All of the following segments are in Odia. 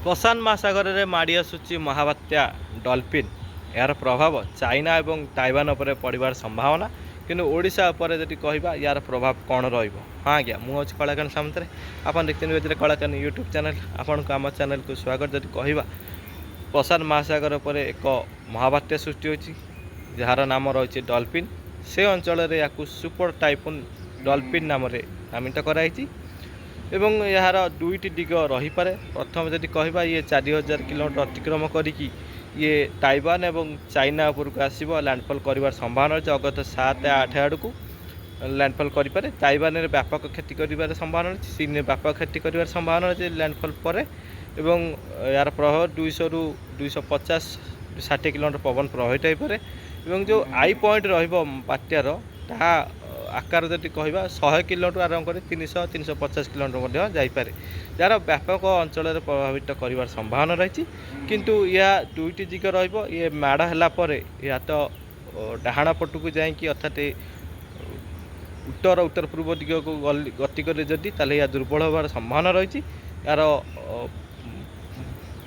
ପ୍ରଶାନ୍ତ ମହାସାଗରରେ ମାଡ଼ି ଆସୁଛି ମହାବାତ୍ୟା ଡଲଫିନ୍। ଏହାର ପ୍ରଭାବ ଚାଇନା ଏବଂ ତାଇୱାନ ଉପରେ ପଡ଼ିବାର ସମ୍ଭାବନା, କିନ୍ତୁ ଓଡ଼ିଶା ଉପରେ ଯଦି କହିବା ୟାର ପ୍ରଭାବ କ'ଣ ରହିବ? ହଁ ଆଜ୍ଞା, ମୁଁ ଅଛି କଳାକାନ ସାମନ୍ତରାୟ। ଆପଣ ଦେଖିଛନ୍ତି ଏଥିରେ କଳାକାନ ୟୁଟ୍ୟୁବ୍ ଚ୍ୟାନେଲ୍। ଆପଣଙ୍କୁ ଆମ ଚ୍ୟାନେଲକୁ ସ୍ୱାଗତ। ଯଦି କହିବା ପ୍ରଶାନ୍ତ ମହାସାଗର ଉପରେ ଏକ ମହାବାତ୍ୟା ସୃଷ୍ଟି ହୋଇଛି, ଯାହାର ନାମ ରହିଛି ଡଲଫିନ୍। ସେ ଅଞ୍ଚଳରେ ୟାକୁ ସୁପର ଟାଇଫୁନ୍ ଡଲଫିନ୍ ନାମରେ ନାମିତ କରାଯାଇଛି ଏବଂ ଏହାର ଦୁଇଟି ଦିଗ ରହିପାରେ। ପ୍ରଥମେ ଯଦି କହିବା, ଇଏ 4000 କିଲୋମିଟର ଅତିକ୍ରମ କରିକି ଇଏ ତାଇୱାନ ଏବଂ ଚାଇନା ଉପରକୁ ଆସିବ, ଲ୍ୟାଣ୍ଡଫଲ୍ କରିବାର ସମ୍ଭାବନା ଅଛି। ଅଗଷ୍ଟ 7-8 ଆଡ଼କୁ ଲ୍ୟାଣ୍ଡଫଲ୍ କରିପାରେ। ତାଇୱାନରେ ବ୍ୟାପକ କ୍ଷତି କରିବାର ସମ୍ଭାବନା ଅଛି, ଚୀନରେ ବ୍ୟାପକ କ୍ଷତି କରିବାର ସମ୍ଭାବନା ଅଛି ଲ୍ୟାଣ୍ଡଫଲ୍ ପରେ। ଏବଂ ଏହାର ପ୍ରଭାବ 200ରୁ 250-60 କିଲୋମିଟର ପବନ ପ୍ରବାହିତ ହୋଇପାରେ। ଏବଂ ଯେଉଁ ଆଇ ପଏଣ୍ଟ ରହିବ ବାତ୍ୟାର, ତାହା ଆକାର ଯଦି କହିବା 100 କିଲୋମିଟର ଆରମ୍ଭ କରି 300-350 କିଲୋମିଟର ମଧ୍ୟ ଯାଇପାରେ, ଯାହାର ବ୍ୟାପକ ଅଞ୍ଚଳରେ ପ୍ରଭାବିତ କରିବାର ସମ୍ଭାବନା ରହିଛି। କିନ୍ତୁ ଏହା ଦୁଇଟି ଦିଗ ରହିବ। ଇଏ ମାଡ଼ ହେଲା ପରେ ଏହା ତ ଡାହାଣ ପଟକୁ ଯାଇକି ଅର୍ଥାତ୍ ଉତ୍ତର ପୂର୍ବ ଦିଗକୁ ଗତି କରେ ଯଦି, ତାହେଲେ ଏହା ଦୁର୍ବଳ ହେବାର ସମ୍ଭାବନା ରହିଛି। ଏହାର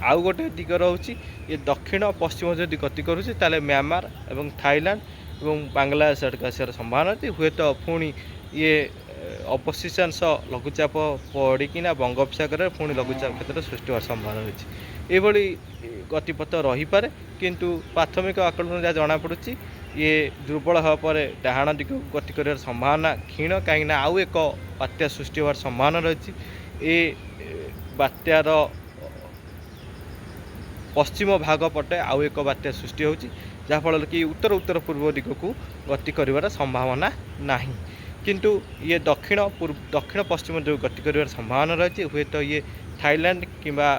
ଆଉ ଗୋଟେ ଦିଗ ରହୁଛି, ଇଏ ଦକ୍ଷିଣ ପଶ୍ଚିମ ଯଦି ଗତି କରୁଛି, ତାହେଲେ ମ୍ୟାମାର ଏବଂ ଥାଇଲାଣ୍ଡ ଏବଂ ବାଂଲାଦେଶ ଆଡ଼କୁ ଆସିବାର ସମ୍ଭାବନା ଅଛି। ହୁଏତ ପୁଣି ଇଏ ଅବଶିଷ୍ଟାଂଶ ସହ ଲଘୁଚାପ ପଡ଼ିକିନା ବଙ୍ଗୋପସାଗରରେ ପୁଣି ଲଘୁଚାପ କ୍ଷେତ୍ର ସୃଷ୍ଟି ହେବାର ସମ୍ଭାବନା ରହିଛି। ଏଭଳି ଗତିପଥ ରହିପାରେ, କିନ୍ତୁ ପ୍ରାଥମିକ ଆକଳନ ଯାହା ଜଣାପଡ଼ୁଛି, ଇଏ ଦୁର୍ବଳ ହେବା ପରେ ଡାହାଣ ଦିଗକୁ ଗତି କରିବାର ସମ୍ଭାବନା କ୍ଷୀଣ, କାହିଁକିନା ଆଉ ଏକ ବାତ୍ୟା ସୃଷ୍ଟି ହେବାର ସମ୍ଭାବନା ରହିଛି। ଏ ବାତ୍ୟାର ପଶ୍ଚିମ ଭାଗ ପଟେ ଆଉ ଏକ ବାତ୍ୟା ସୃଷ୍ଟି ହେଉଛି, ଯାହାଫଳରେ କି ଉତ୍ତର ପୂର୍ବ ଦିଗକୁ ଗତି କରିବାର ସମ୍ଭାବନା ନାହିଁ। କିନ୍ତୁ ଇଏ ଦକ୍ଷିଣ ପଶ୍ଚିମ ଦିଗକୁ ଗତି କରିବାର ସମ୍ଭାବନା ରହିଛି। ହୁଏତ ଇଏ ଥାଇଲାଣ୍ଡ କିମ୍ବା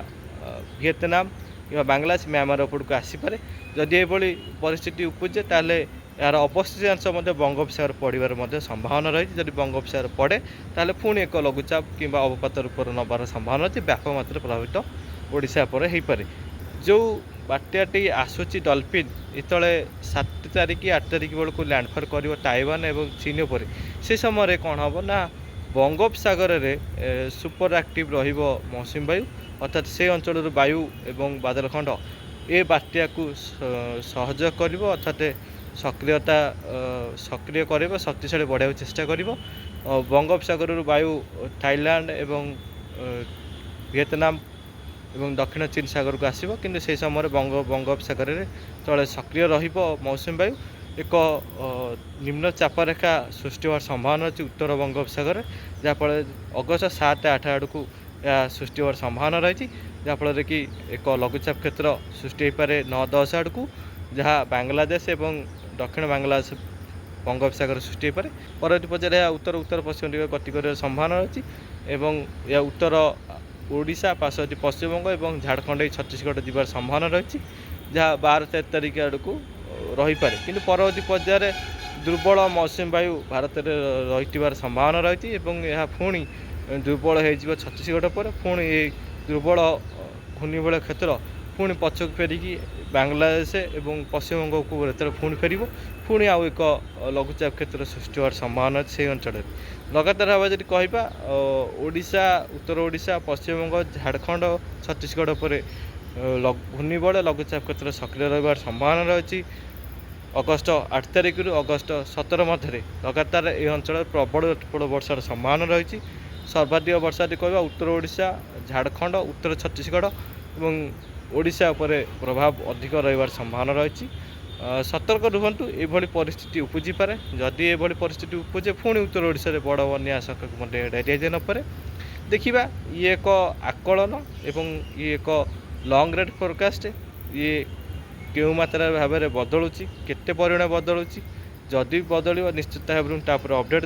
ଭିଏତନାମ କିମ୍ବା ବାଂଲାଦେଶ ମ୍ୟାମାର ଉପରକୁ ଆସିପାରେ। ଯଦି ଏଭଳି ପରିସ୍ଥିତି ଉପୁଜେ, ତାହେଲେ ଏହାର ଅବଶିଷ୍ଟାଂଶ ମଧ୍ୟ ବଙ୍ଗୋପସାଗର ପଡ଼ିବାର ମଧ୍ୟ ସମ୍ଭାବନା ରହିଛି। ଯଦି ବଙ୍ଗୋପସାଗର ପଡ଼େ, ତାହେଲେ ପୁଣି ଏକ ଲଘୁଚାପ କିମ୍ବା ଅବପାତ ରୂପରେ ନେବାର ସମ୍ଭାବନା ଅଛି। ବ୍ୟାପକ ମାତ୍ରାରେ ପ୍ରଭାବିତ ଓଡ଼ିଶା ଉପରେ ହୋଇପାରେ। ଯେଉଁ ବାତ୍ୟାଟି ଆସୁଛି ଡଲଫିନ୍, ଯେତେବେଳେ 7 ତାରିଖ 8 ତାରିଖ ବେଳକୁ ଲ୍ୟାଣ୍ଡଫଲ୍ କରିବ ତାଇୱାନ ଏବଂ ଚୀନ ଉପରେ, ସେ ସମୟରେ କ'ଣ ହେବ ନା, ବଙ୍ଗୋପସାଗରରେ ସୁପର ଆକ୍ଟିଭ୍ ରହିବ ମୌସୁମୀ ବାୟୁ, ଅର୍ଥାତ୍ ସେ ଅଞ୍ଚଳର ବାୟୁ ଏବଂ ବାଦଲଖଣ୍ଡ ଏ ବାତ୍ୟାକୁ ସହଯୋଗ କରିବ, ଅର୍ଥାତ୍ ସକ୍ରିୟ କରିବ, ଶକ୍ତିଶାଳୀ ବଢ଼ାଇବାକୁ ଚେଷ୍ଟା କରିବ। ବଙ୍ଗୋପସାଗରରୁ ବାୟୁ ଥାଇଲାଣ୍ଡ ଏବଂ ଭିଏତନାମ ଏବଂ ଦକ୍ଷିଣ ଚୀନ ସାଗରକୁ ଆସିବ, କିନ୍ତୁ ସେହି ସମୟରେ ବଙ୍ଗୋପସାଗରରେ ତଳେ ସକ୍ରିୟ ରହିବ ମୌସୁମୀ ବାୟୁ। ଏକ ନିମ୍ନଚାପରେଖା ସୃଷ୍ଟି ହେବାର ସମ୍ଭାବନା ଅଛି ଉତ୍ତର ବଙ୍ଗୋପସାଗରରେ, ଯାହାଫଳରେ ଅଗଷ୍ଟ 7-8 ଆଡ଼କୁ ଏହା ସୃଷ୍ଟି ହେବାର ସମ୍ଭାବନା ରହିଛି, ଯାହାଫଳରେ କି ଏକ ଲଘୁଚାପ କ୍ଷେତ୍ର ସୃଷ୍ଟି ହୋଇପାରେ 9-10 ଆଡ଼କୁ, ଯାହା ବାଂଲାଦେଶ ଏବଂ ଦକ୍ଷିଣ ବାଂଲାଦେଶ ବଙ୍ଗୋପସାଗର ସୃଷ୍ଟି ହୋଇପାରେ। ପରବର୍ତ୍ତୀ ପର୍ଯ୍ୟାୟରେ ଏହା ଉତ୍ତର ପଶ୍ଚିମ ଦିଗରେ ଗତି କରିବାର ସମ୍ଭାବନା ଅଛି ଏବଂ ଏହା ଉତ୍ତର ଓଡ଼ିଶା, ପାର୍ଶ୍ୱବର୍ତ୍ତୀ ପଶ୍ଚିମବଙ୍ଗ ଏବଂ ଝାଡ଼ଖଣ୍ଡ ଏଇ ଛତିଶଗଡ଼ ଯିବାର ସମ୍ଭାବନା ରହିଛି, ଯାହା 12-13 ତାରିଖ ଆଡ଼କୁ ରହିପାରେ। କିନ୍ତୁ ପରବର୍ତ୍ତୀ ପର୍ଯ୍ୟାୟରେ ଦୁର୍ବଳ ମୌସୁମୀ ବାୟୁ ଭାରତରେ ରହିଥିବାର ସମ୍ଭାବନା ରହିଛି ଏବଂ ଏହା ପୁଣି ଦୁର୍ବଳ ହୋଇଯିବ ଛତିଶଗଡ଼ ପରେ। ପୁଣି ଏହି ଦୁର୍ବଳ ଘୂର୍ଣ୍ଣିବଳୟ କ୍ଷେତ୍ର ପୁଣି ପଛକୁ ଫେରିକି ବାଂଲାଦେଶ ଏବଂ ପଶ୍ଚିମବଙ୍ଗକୁ ଯେତେବେଳେ ପୁଣି ଫେରିବ, ପୁଣି ଆଉ ଏକ ଲଘୁଚାପ କ୍ଷେତ୍ର ସୃଷ୍ଟି ହେବାର ସମ୍ଭାବନା ଅଛି ସେହି ଅଞ୍ଚଳରେ। ଲଗାତାର ଭାବେ ଯଦି କହିବା, ଓଡ଼ିଶା, ଉତ୍ତର ଓଡ଼ିଶା, ପଶ୍ଚିମବଙ୍ଗ, ଝାଡ଼ଖଣ୍ଡ, ଛତିଶଗଡ଼ ଉପରେ ଘୂର୍ଣ୍ଣିବଳୟ ଲଘୁଚାପ କ୍ଷେତ୍ର ସକ୍ରିୟ ରହିବାର ସମ୍ଭାବନା ରହିଛି। ଅଗଷ୍ଟ 8 ତାରିଖରୁ ଅଗଷ୍ଟ 17 ମଧ୍ୟରେ ଲଗାତାର ଏହି ଅଞ୍ଚଳରେ ପ୍ରବଳ ବର୍ଷାର ସମ୍ଭାବନା ରହିଛି। ସର୍ବାଧିକ ବର୍ଷା ଯଦି କହିବା, ଉତ୍ତର ଓଡ଼ିଶା, ଝାଡ଼ଖଣ୍ଡ, ଉତ୍ତର ଛତିଶଗଡ଼ ଏବଂ ଓଡ଼ିଶା ଉପରେ ପ୍ରଭାବ ଅଧିକ ରହିବାର ସମ୍ଭାବନା ରହିଛି। ସତର୍କ ରୁହନ୍ତୁ, ଏଭଳି ପରିସ୍ଥିତି ଉପୁଜିପାରେ। ଯଦି ଏଭଳି ପରିସ୍ଥିତି ଉପୁଜେ, ପୁଣି ଉତ୍ତର ଓଡ଼ିଶାରେ ବଡ଼ ବନ୍ୟା ଆଶଙ୍କାକୁ ମଧ୍ୟ ଏଡ଼ାଇ ଦିଆଯାଇ ନପାରେ। ଦେଖିବା, ଇଏ ଏକ ଆକଳନ ଏବଂ ଇଏ ଏକ ଲଙ୍ଗ୍ ରେଞ୍ଜ ଫୋରକାଷ୍ଟ। ଇଏ କେଉଁ ମାତ୍ରାରେ ଭାବରେ ବଦଳୁଛି, କେତେ ପରିମାଣ ବଦଳୁଛି, ଯଦି ବଦଳିବ ନିଶ୍ଚିତ ଭାବରେ ତା ଉପରେ ଅପଡ଼େଟ୍